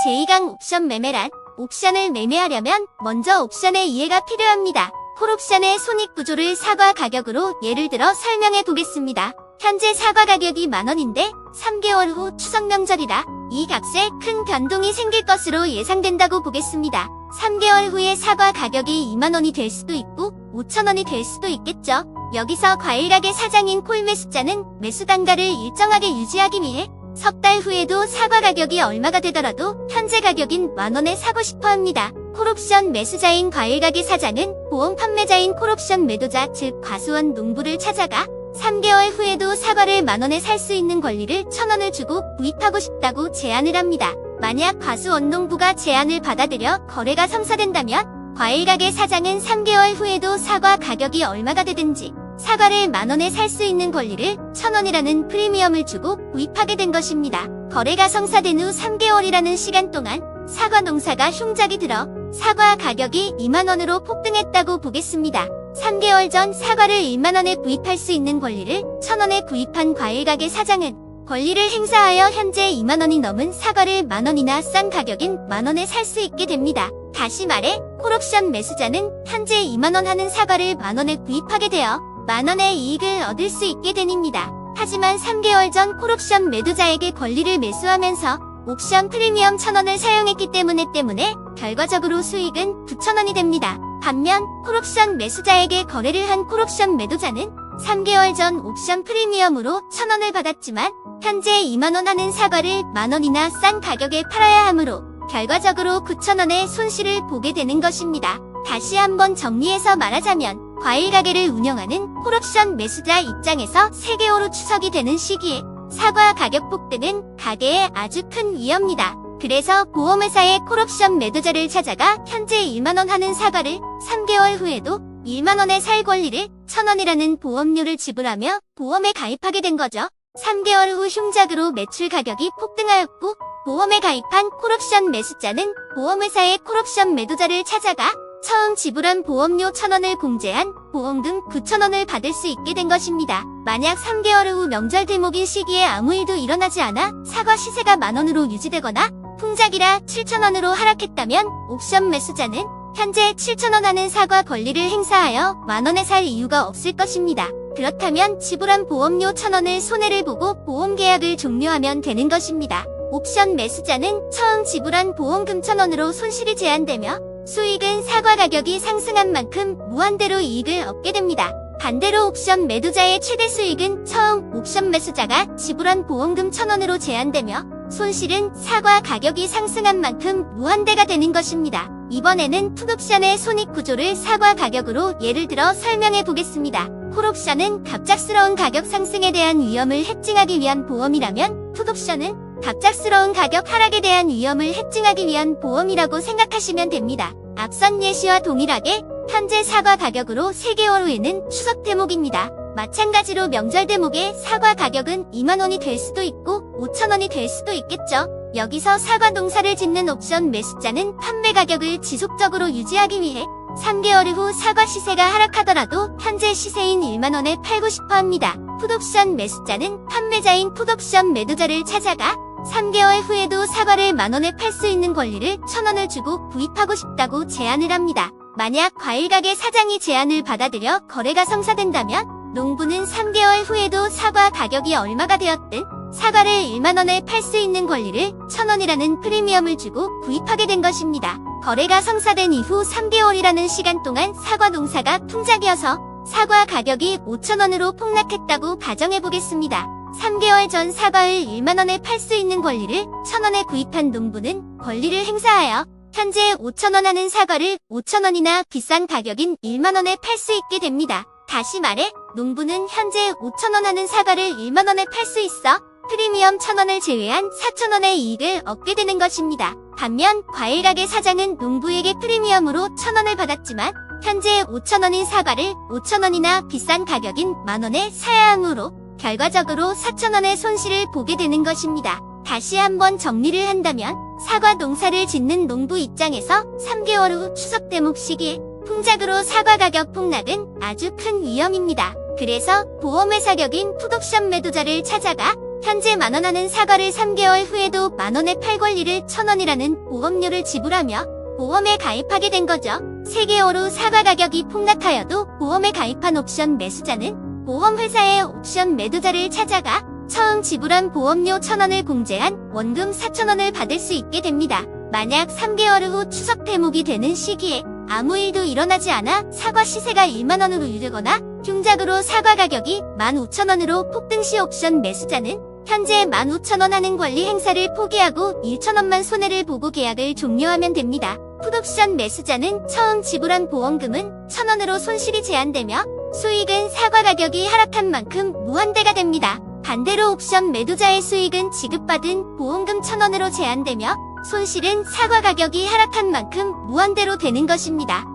제2강 옵션 매매란, 옵션을 매매하려면 먼저 옵션의 이해가 필요합니다. 콜옵션의 손익구조를 사과 가격으로 예를 들어 설명해 보겠습니다. 현재 사과 가격이 만원인데 3개월 후 추석 명절이라 이 값에 큰 변동이 생길 것으로 예상된다고 보겠습니다. 3개월 후에 사과 가격이 2만원이 될 수도 있고 5천원이 될 수도 있겠죠. 여기서 과일가게 사장인 콜 매수자는 매수 단가를 일정하게 유지하기 위해 석 달 후에도 사과 가격이 얼마가 되더라도 현재 가격인 만원에 사고 싶어 합니다. 콜옵션 매수자인 과일가게 사장은 보험 판매자인 콜옵션 매도자 즉 과수원 농부를 찾아가 3개월 후에도 사과를 만원에 살 수 있는 권리를 1,000원을 주고 구입하고 싶다고 제안을 합니다. 만약 과수원 농부가 제안을 받아들여 거래가 성사된다면 과일가게 사장은 3개월 후에도 사과 가격이 얼마가 되든지 사과를 만원에 살 수 있는 권리를 1,000원이라는 프리미엄을 주고 구입하게 된 것입니다. 거래가 성사된 후 3개월이라는 시간 동안 사과 농사가 흉작이 들어 사과 가격이 2만원으로 폭등했다고 보겠습니다. 3개월 전 사과를 1만원에 구입할 수 있는 권리를 1,000원에 구입한 과일가게 사장은 권리를 행사하여 현재 2만원이 넘은 사과를 만원이나 싼 가격인 만원에 살 수 있게 됩니다. 다시 말해 콜옵션 매수자는 현재 2만원 하는 사과를 만원에 구입하게 되어 만원의 이익을 얻을 수 있게 됩니다. 하지만 3개월 전 콜옵션 매도자에게 권리를 매수하면서 옵션 프리미엄 1,000원을 사용했기 때문에 결과적으로 수익은 9,000원이 됩니다. 반면 콜옵션 매수자에게 거래를 한 콜옵션 매도자는 3개월 전 옵션 프리미엄으로 1,000원을 받았지만 현재 2만원 하는 사과를 만원이나 싼 가격에 팔아야 하므로 결과적으로 9,000원의 손실을 보게 되는 것입니다. 다시 한번 정리해서 말하자면 과일가게를 운영하는 콜옵션 매수자 입장에서 3개월 후 추석이 되는 시기에 사과 가격 폭등은 가게에 아주 큰 위험입니다. 그래서 보험회사의 콜옵션 매도자를 찾아가 현재 1만원 하는 사과를 3개월 후에도 1만원에 살 권리를 1,000원이라는 보험료를 지불하며 보험에 가입하게 된 거죠. 3개월 후 흉작으로 매출 가격이 폭등하였고 보험에 가입한 콜옵션 매수자는 보험회사의 콜옵션 매도자를 찾아가 처음 지불한 보험료 1,000원을 공제한 보험금 9,000원을 받을 수 있게 된 것입니다. 만약 3개월 후 명절 대목인 시기에 아무 일도 일어나지 않아 사과 시세가 만원으로 유지되거나 풍작이라 7,000원으로 하락했다면 옵션 매수자는 현재 7,000원 하는 사과 권리를 행사하여 만원에 살 이유가 없을 것입니다. 그렇다면 지불한 보험료 1,000원을 손해를 보고 보험 계약을 종료하면 되는 것입니다. 옵션 매수자는 처음 지불한 보험금 1,000원으로 손실이 제한되며 수익은 사과 가격이 상승한 만큼 무한대로 이익을 얻게 됩니다. 반대로 옵션 매도자의 최대 수익은 처음 옵션 매수자가 지불한 보험금 1,000원으로 제한되며 손실은 사과 가격이 상승한 만큼 무한대가 되는 것입니다. 이번에는 풋옵션의 손익구조를 사과 가격으로 예를 들어 설명해 보겠습니다. 콜옵션은 갑작스러운 가격 상승에 대한 위험을 해칭하기 위한 보험이라면 풋옵션은 갑작스러운 가격 하락에 대한 위험을 해칭하기 위한 보험이라고 생각하시면 됩니다. 앞선 예시와 동일하게 현재 사과 가격으로 3개월 후에는 추석 대목입니다. 마찬가지로 명절 대목에 사과 가격은 2만원이 될 수도 있고 5,000원이 될 수도 있겠죠. 여기서 사과 농사를 짓는 옵션 매수자는 판매 가격을 지속적으로 유지하기 위해 3개월 후 사과 시세가 하락하더라도 현재 시세인 1만원에 팔고 싶어 합니다. 풋옵션 매수자는 판매자인 풋옵션 매도자를 찾아가 3개월 후에도 사과를 만원에 팔 수 있는 권리를 1,000원을 주고 구입하고 싶다고 제안을 합니다. 만약 과일가게 사장이 제안을 받아들여 거래가 성사된다면 농부는 3개월 후에도 사과 가격이 얼마가 되었든 사과를 1만원에 팔 수 있는 권리를 1,000원이라는 프리미엄을 주고 구입하게 된 것입니다. 거래가 성사된 이후 3개월이라는 시간 동안 사과 농사가 풍작이어서 사과 가격이 5,000원으로 폭락했다고 가정해보겠습니다. 3개월 전 사과를 1만원에 팔 수 있는 권리를 1,000원에 구입한 농부는 권리를 행사하여 현재 5,000원 하는 사과를 5,000원이나 비싼 가격인 1만원에 팔 수 있게 됩니다. 다시 말해 농부는 현재 5,000원 하는 사과를 1만원에 팔 수 있어 프리미엄 1,000원을 제외한 4,000원의 이익을 얻게 되는 것입니다. 반면 과일가게 사장은 농부에게 프리미엄으로 1,000원을 받았지만 현재 5,000원인 사과를 5,000원이나 비싼 가격인 만원에 사야 하므로 결과적으로 4,000원의 손실을 보게 되는 것입니다. 다시 한번 정리를 한다면 사과 농사를 짓는 농부 입장에서 3개월 후 추석 대목 시기에 풍작으로 사과 가격 폭락은 아주 큰 위험입니다. 그래서 보험회사 격인 풋옵션 매도자를 찾아가 현재 만원 하는 사과를 3개월 후에도 만원에 팔 권리를 1,000원이라는 보험료를 지불하며 보험에 가입하게 된 거죠. 3개월 후 사과 가격이 폭락하여도 보험에 가입한 옵션 매수자는 보험회사의 옵션 매도자를 찾아가 처음 지불한 보험료 1,000원을 공제한 원금 4,000원을 받을 수 있게 됩니다. 만약 3개월 후 추석 대목이 되는 시기에 아무 일도 일어나지 않아 사과 시세가 1만원으로 유르거나 흉작으로 사과 가격이 15,000원으로 폭등 시 옵션 매수자는 현재 15,000원 하는 권리 행사를 포기하고 1,000원만 손해를 보고 계약을 종료하면 됩니다. 풋옵션 매수자는 처음 지불한 보험금은 1,000원으로 손실이 제한되며 수익은 사과 가격이 하락한 만큼 무한대가 됩니다. 반대로 옵션 매도자의 수익은 지급받은 보험금 1,000원으로 제한되며 손실은 사과 가격이 하락한 만큼 무한대로 되는 것입니다.